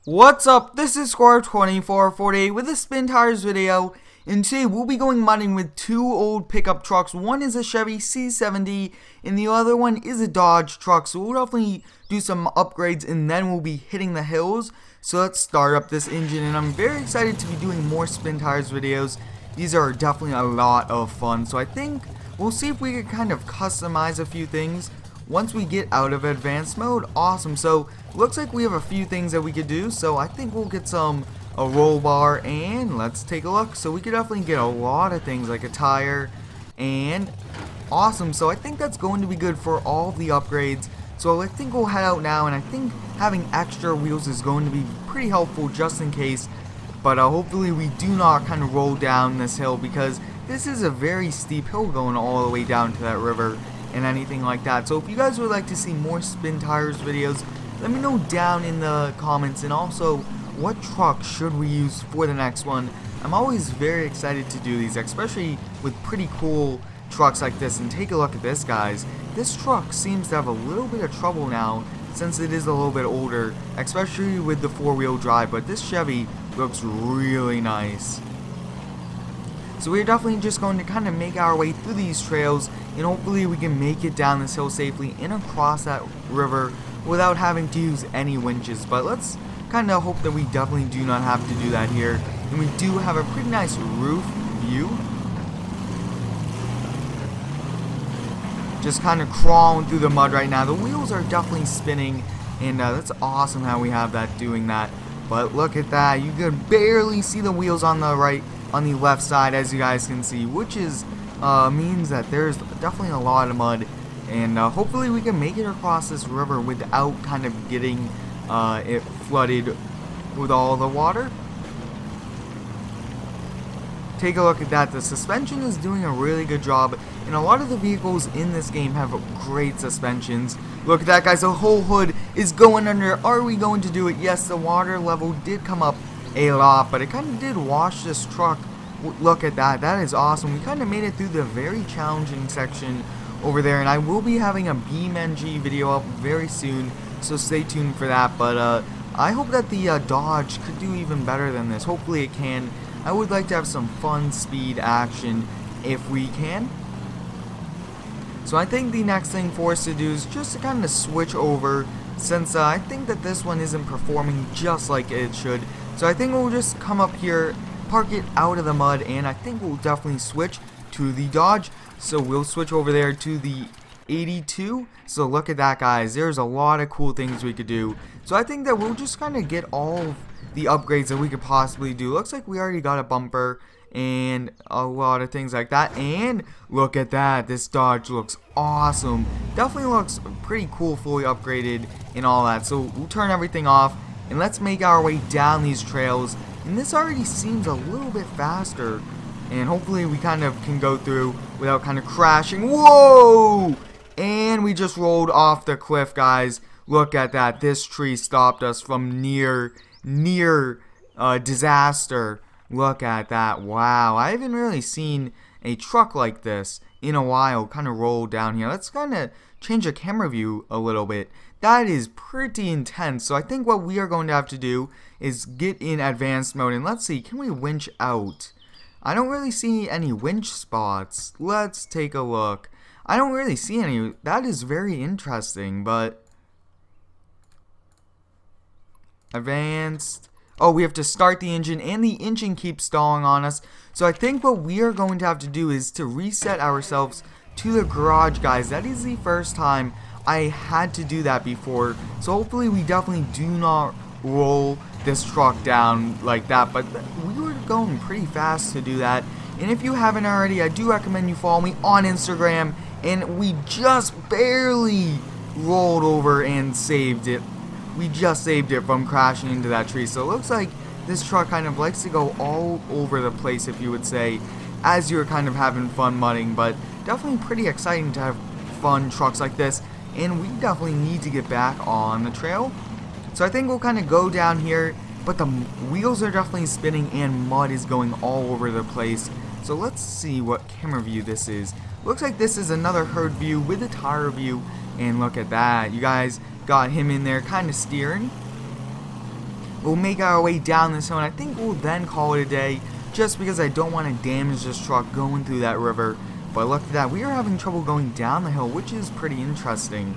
What's up? This is Square2448 with a SpinTires video, and today we'll be going mudding with two old pickup trucks. One is a Chevy C70 and the other one is a Dodge truck, so we'll definitely do some upgrades and then we'll be hitting the hills. So let's start up this engine, and I'm very excited to be doing more SpinTires videos. These are definitely a lot of fun, so I think we'll see if we can kind of customize a few things once we get out of advanced mode. Awesome. So looks like we have a few things that we could do, so I think we'll get a roll bar, and let's take a look. So we could definitely get a lot of things like a tire, and awesome. So I think that's going to be good for all the upgrades. So I think we'll head out now, and I think having extra wheels is going to be pretty helpful just in case. But hopefully we do not kind of roll down this hill, because this is a very steep hill going all the way down to that river and anything like that. So if you guys would like to see more SpinTires videos, let me know down in the comments, and also what truck should we use for the next one. I'm always very excited to do these, especially with pretty cool trucks like this. And take a look at this, guys. This truck seems to have a little bit of trouble now since it is a little bit older, especially with the four-wheel drive, but this Chevy looks really nice. So we're definitely just going to kind of make our way through these trails, and hopefully we can make it down this hill safely and across that river without having to use any winches. But let's kind of hope that we definitely do not have to do that here. And we do have a pretty nice roof view. Just kind of crawling through the mud right now. The wheels are definitely spinning, and that's awesome how we have that doing that. But look at that, you can barely see the wheels on the left side, as you guys can see, which is means that there's definitely a lot of mud, and hopefully we can make it across this river without kind of getting it flooded with all the water. Take a look at that. The suspension is doing a really good job, and a lot of the vehicles in this game have great suspensions. Look at that, guys, the whole hood is going under. Are we going to do it? Yes, the water level did come up a lot, but it kind of did wash this truck. Look at that, that is awesome. We kind of made it through the very challenging section over there, and I will be having a BeamNG video up very soon, so stay tuned for that. But I hope that the Dodge could do even better than this. Hopefully it can. I would like to have some fun speed action if we can. So I think the next thing for us to do is just to kind of switch over, since I think that this one isn't performing just like it should. So I think we'll just come up here, park it out of the mud, and I think we'll definitely switch to the Dodge. So we'll switch over there to the 82. So look at that, guys, there's a lot of cool things we could do. So I think that we'll just kind of get all of the upgrades that we could possibly do. Looks like we already got a bumper and a lot of things like that. And look at that, this Dodge looks awesome. Definitely looks pretty cool, fully upgraded and all that. So we'll turn everything off and let's make our way down these trails. And this already seems a little bit faster, and hopefully we kind of can go through without kind of crashing. Whoa! And we just rolled off the cliff, guys. Look at that, this tree stopped us from near disaster. Look at that. Wow, I haven't really seen a truck like this in a while kind of roll down here. Let's kind of change the camera view a little bit. That is pretty intense. So I think what we are going to have to do is get in advanced mode, and let's see, can we winch out? I don't really see any winch spots. Let's take a look. I don't really see any. That is very interesting. But advanced. Oh, we have to start the engine, and the engine keeps stalling on us. So I think what we are going to have to do is to reset ourselves to the garage, guys. That is the first time I had to do that before. So hopefully we definitely do not roll this truck down like that. But we were going pretty fast to do that. And if you haven't already, I do recommend you follow me on Instagram. And we just barely rolled over and saved it. We just saved it from crashing into that tree. So it looks like this truck kind of likes to go all over the place, if you would say, as you're kind of having fun mudding. But definitely pretty exciting to have fun trucks like this, and we definitely need to get back on the trail. So I think we'll kind of go down here, but the wheels are definitely spinning and mud is going all over the place. So let's see what camera view this is. Looks like this is another herd view with a tire view, and look at that. You guys got him in there kind of steering. we'll make our way down this hill, and I think we'll then call it a day, just because I don't want to damage this truck going through that river. But look at that, we are having trouble going down the hill, which is pretty interesting.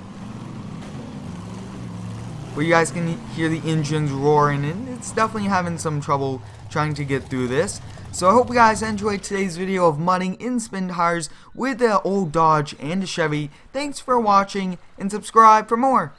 But you guys can hear the engines roaring, and it's definitely having some trouble trying to get through this. So I hope you guys enjoyed today's video of mudding in SpinTires with the old Dodge and a Chevy. Thanks for watching, and subscribe for more.